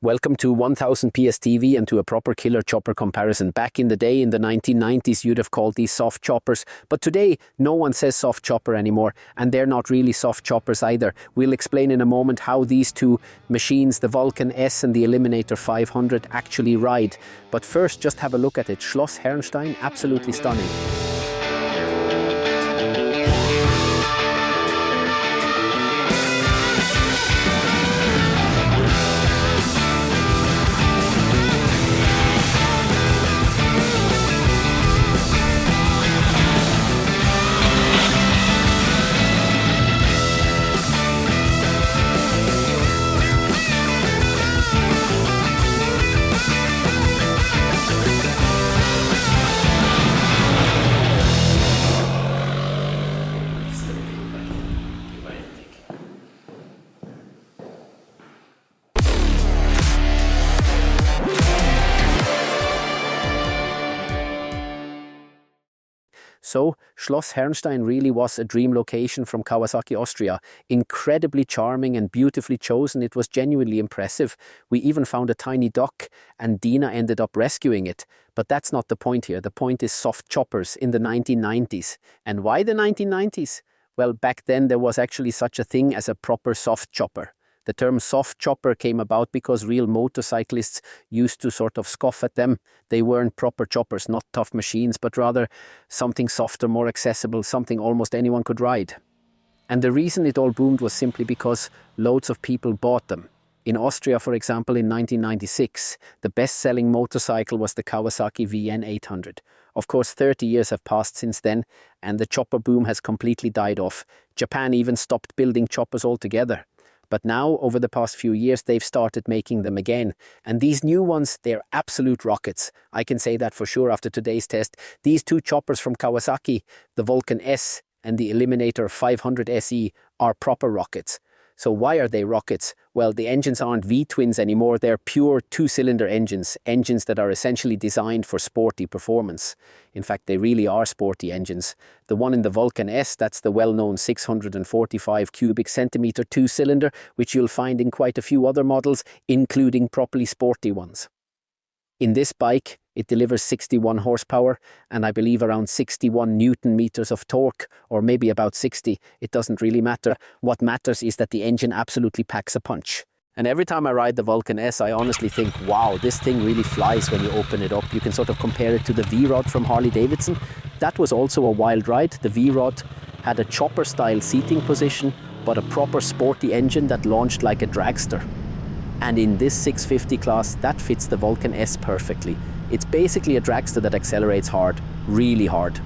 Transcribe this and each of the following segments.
Welcome to 1000 PS TV and to a proper killer chopper comparison. Back in the day, in the 1990s, you'd have called these soft choppers. But today, no one says soft chopper anymore, and they're not really soft choppers either. We'll explain in a moment how these two machines, the Vulcan S and the Eliminator 500, actually ride. But first, just have a look at it. Schloss Hernstein, absolutely stunning. So, Schloss Hernstein really was a dream location from Kawasaki, Austria. Incredibly charming and beautifully chosen. It was genuinely impressive. We even found a tiny dock, and Dina ended up rescuing it. But that's not the point here. The point is soft choppers in the 1990s. And why the 1990s? Well, back then there was actually such a thing as a proper soft chopper. The term soft chopper came about because real motorcyclists used to sort of scoff at them. They weren't proper choppers, not tough machines, but rather something softer, more accessible, something almost anyone could ride. And the reason it all boomed was simply because loads of people bought them. In Austria, for example, in 1996, the best-selling motorcycle was the Kawasaki VN 800. Of course, 30 years have passed since then, and the chopper boom has completely died off. Japan even stopped building choppers altogether. But now, over the past few years, they've started making them again. And these new ones, they're absolute rockets. I can say that for sure after today's test. These two choppers from Kawasaki, the Vulcan S and the Eliminator 500 SE, are proper rockets. So why are they rockets? Well, the engines aren't V-twins anymore. They're pure two-cylinder engines that are essentially designed for sporty performance. In fact, they really are sporty engines. The one in the Vulcan S, that's the well-known 645 cubic centimeter two-cylinder, which you'll find in quite a few other models, including properly sporty ones. In this bike, it delivers 61 horsepower and I believe around 61 Newton meters of torque, or maybe about 60. It doesn't really matter. What matters is that the engine absolutely packs a punch. And every time I ride the Vulcan S, I honestly think, wow, this thing really flies when you open it up. You can sort of compare it to the V-Rod from Harley-Davidson. That was also a wild ride. The V-Rod had a chopper-style seating position, but a proper sporty engine that launched like a dragster. And in this 650 class, that fits the Vulcan S perfectly. It's basically a dragster that accelerates hard, really hard.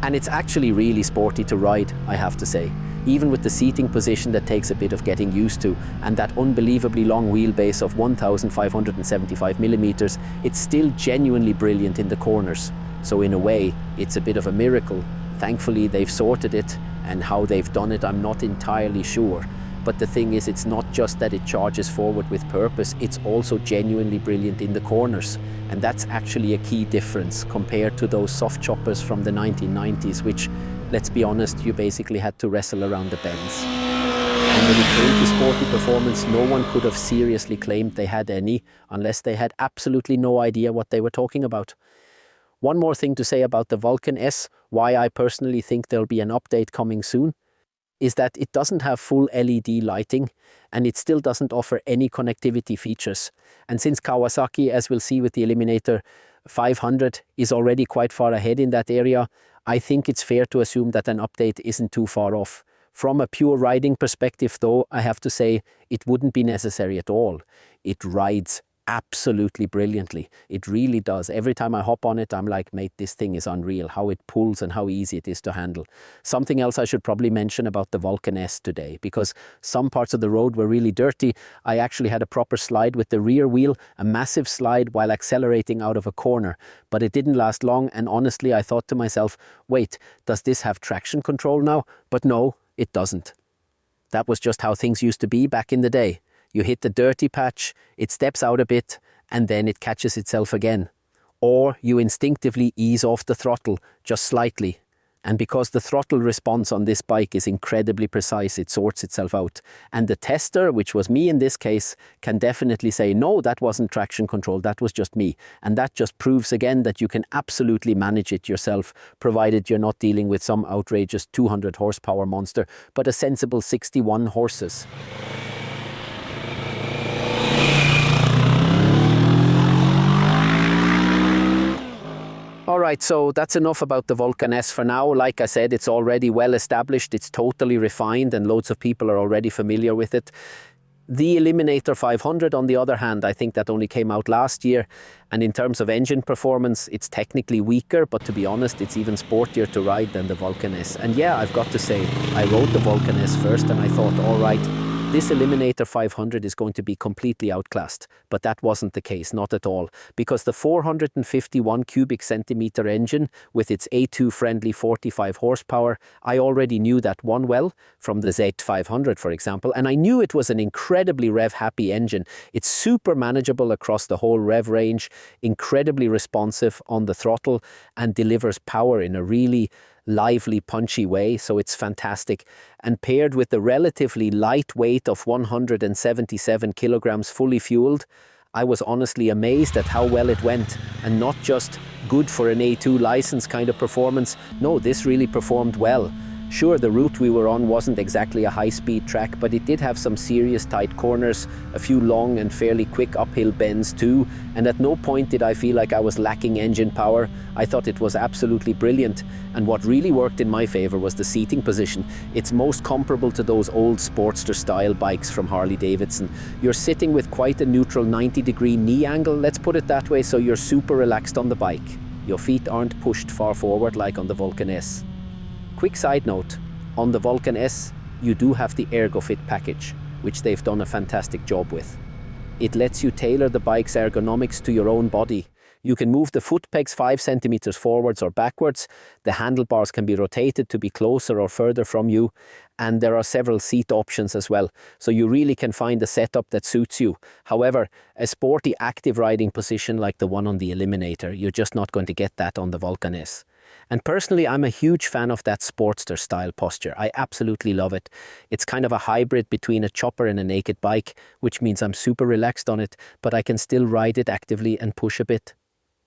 And it's actually really sporty to ride, I have to say. Even with the seating position that takes a bit of getting used to, and that unbelievably long wheelbase of 1,575 millimeters, it's still genuinely brilliant in the corners. So in a way, it's a bit of a miracle. Thankfully, they've sorted it, and how they've done it, I'm not entirely sure. But the thing is, it's not just that it charges forward with purpose, it's also genuinely brilliant in the corners. And that's actually a key difference compared to those soft choppers from the 1990s, which, let's be honest, you basically had to wrestle around the bends. And when it came to sporty performance, no one could have seriously claimed they had any, unless they had absolutely no idea what they were talking about. One more thing to say about the Vulcan S, why I personally think there'll be an update coming soon, is that it doesn't have full LED lighting and it still doesn't offer any connectivity features. And since Kawasaki, as we'll see with the Eliminator 500, is already quite far ahead in that area, I think it's fair to assume that an update isn't too far off. From a pure riding perspective though, I have to say it wouldn't be necessary at all. It rides absolutely brilliantly. It really does. Every time I hop on it, I'm like, mate, this thing is unreal, how it pulls and how easy it is to handle. Something else I should probably mention about the Vulcan S today, because some parts of the road were really dirty. I actually had a proper slide with the rear wheel, a massive slide while accelerating out of a corner, but it didn't last long, and honestly I thought to myself, wait, does this have traction control now? But no, it doesn't. That was just how things used to be back in the day. You hit the dirty patch, it steps out a bit, and then it catches itself again. Or you instinctively ease off the throttle, just slightly. And because the throttle response on this bike is incredibly precise, it sorts itself out. And the tester, which was me in this case, can definitely say, no, that wasn't traction control, that was just me. And that just proves again that you can absolutely manage it yourself, provided you're not dealing with some outrageous 200 horsepower monster, but a sensible 61 horses. Alright, so that's enough about the Vulcan S for now. Like I said, it's already well established, it's totally refined, and loads of people are already familiar with it. The Eliminator 500, on the other hand, I think that only came out last year, and in terms of engine performance, it's technically weaker, but to be honest, it's even sportier to ride than the Vulcan S. And yeah, I've got to say, I rode the Vulcan S first, and I thought, alright, this Eliminator 500 is going to be completely outclassed, but that wasn't the case, not at all, because the 451 cubic centimeter engine with its A2-friendly 45 horsepower, I already knew that one well, from the Z500 for example, and I knew it was an incredibly rev-happy engine. It's super manageable across the whole rev range, incredibly responsive on the throttle, and delivers power in a really lively, punchy way, so it's fantastic. And paired with the relatively light weight of 177 kilograms fully fueled, I was honestly amazed at how well it went, and not just good for an A2 license kind of performance. No, this really performed well. Sure, the route we were on wasn't exactly a high-speed track, but it did have some serious tight corners, a few long and fairly quick uphill bends too, and at no point did I feel like I was lacking engine power. I thought it was absolutely brilliant, and what really worked in my favor was the seating position. It's most comparable to those old Sportster-style bikes from Harley-Davidson. You're sitting with quite a neutral 90-degree knee angle, let's put it that way, so you're super relaxed on the bike. Your feet aren't pushed far forward like on the Vulcan S. Quick side note, on the Vulcan S, you do have the ErgoFit package, which they've done a fantastic job with. It lets you tailor the bike's ergonomics to your own body. You can move the foot pegs 5 centimeters forwards or backwards, the handlebars can be rotated to be closer or further from you, and there are several seat options as well, so you really can find a setup that suits you. However, a sporty active riding position like the one on the Eliminator, you're just not going to get that on the Vulcan S. And personally, I'm a huge fan of that Sportster style posture. I absolutely love it. It's kind of a hybrid between a chopper and a naked bike, which means I'm super relaxed on it, but I can still ride it actively and push a bit.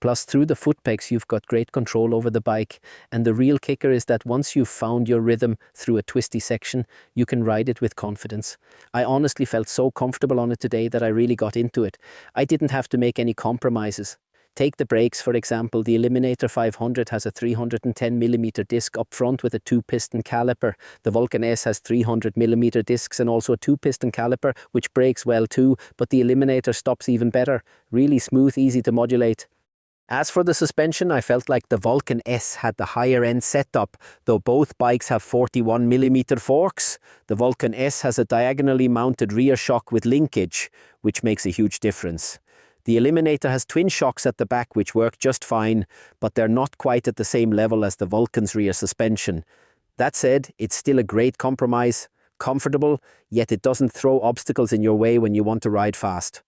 Plus, through the foot pegs, you've got great control over the bike, and the real kicker is that once you've found your rhythm through a twisty section, you can ride it with confidence. I honestly felt so comfortable on it today that I really got into it. I didn't have to make any compromises. Take the brakes, for example. The Eliminator 500 has a 310mm disc up front with a 2-piston caliper. The Vulcan S has 300mm discs and also a 2-piston caliper, which brakes well too, but the Eliminator stops even better. Really smooth, easy to modulate. As for the suspension, I felt like the Vulcan S had the higher end setup, though both bikes have 41mm forks. The Vulcan S has a diagonally mounted rear shock with linkage, which makes a huge difference. The Eliminator has twin shocks at the back which work just fine, but they're not quite at the same level as the Vulcan's rear suspension. That said, it's still a great compromise, comfortable, yet it doesn't throw obstacles in your way when you want to ride fast.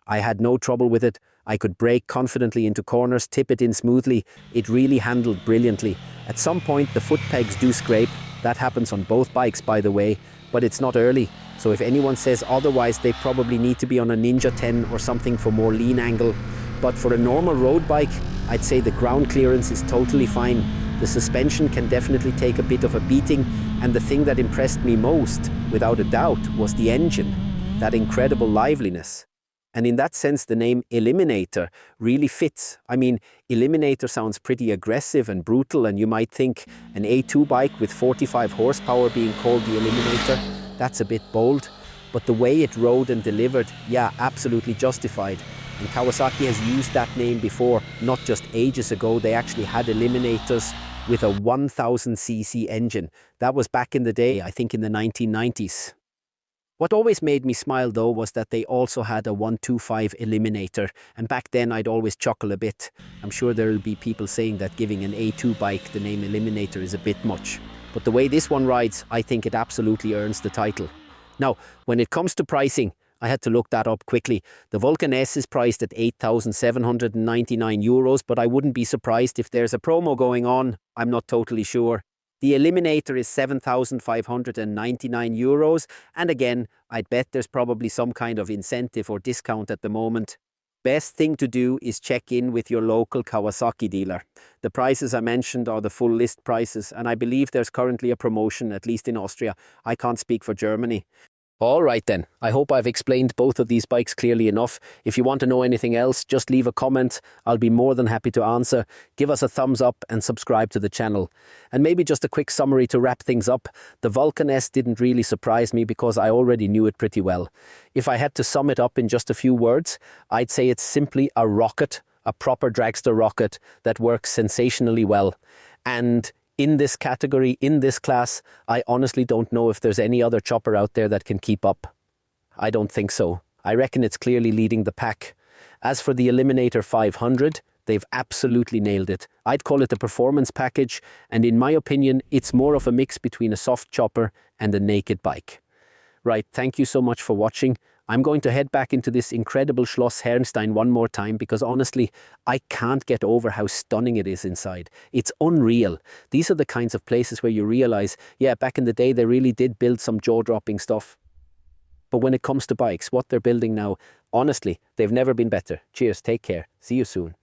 I had no trouble with it. I could brake confidently into corners, tip it in smoothly. It really handled brilliantly. At some point the foot pegs do scrape. That happens on both bikes, by the way, but it's not early. So if anyone says otherwise, they probably need to be on a Ninja 10 or something for more lean angle. But for a normal road bike, I'd say the ground clearance is totally fine. The suspension can definitely take a bit of a beating, and the thing that impressed me most, without a doubt, was the engine. That incredible liveliness. And in that sense, the name Eliminator really fits. I mean, Eliminator sounds pretty aggressive and brutal, and you might think an A2 bike with 45 horsepower being called the Eliminator, that's a bit bold. But the way it rode and delivered, yeah, absolutely justified. And Kawasaki has used that name before, not just ages ago. They actually had Eliminators with a 1000cc engine. That was back in the day, I think in the 1990s. What always made me smile though was that they also had a 125 Eliminator, and back then I'd always chuckle a bit. I'm sure there'll be people saying that giving an A2 bike the name Eliminator is a bit much. But the way this one rides, I think it absolutely earns the title. Now, when it comes to pricing, I had to look that up quickly. The Vulcan S is priced at €8,799, but I wouldn't be surprised if there's a promo going on. I'm not totally sure. The Eliminator is €7,599, and again, I'd bet there's probably some kind of incentive or discount at the moment. Best thing to do is check in with your local Kawasaki dealer. The prices I mentioned are the full list prices, and I believe there's currently a promotion, at least in Austria. I can't speak for Germany. All right then, I hope I've explained both of these bikes clearly enough. If you want to know anything else, just leave a comment. I'll be more than happy to answer. Give us a thumbs up and subscribe to the channel. And maybe just a quick summary to wrap things up. The Vulcan S didn't really surprise me because I already knew it pretty well. If I had to sum it up in just a few words, I'd say it's simply a rocket, a proper dragster rocket that works sensationally well. And in this category, in this class, I honestly don't know if there's any other chopper out there that can keep up. I don't think so. I reckon it's clearly leading the pack. As for the Eliminator 500, they've absolutely nailed it. I'd call it a performance package, and in my opinion, it's more of a mix between a soft chopper and a naked bike. Right, thank you so much for watching. I'm going to head back into this incredible Schloss Hernstein one more time because honestly, I can't get over how stunning it is inside. It's unreal. These are the kinds of places where you realize, yeah, back in the day, they really did build some jaw-dropping stuff. But when it comes to bikes, what they're building now, honestly, they've never been better. Cheers, take care. See you soon.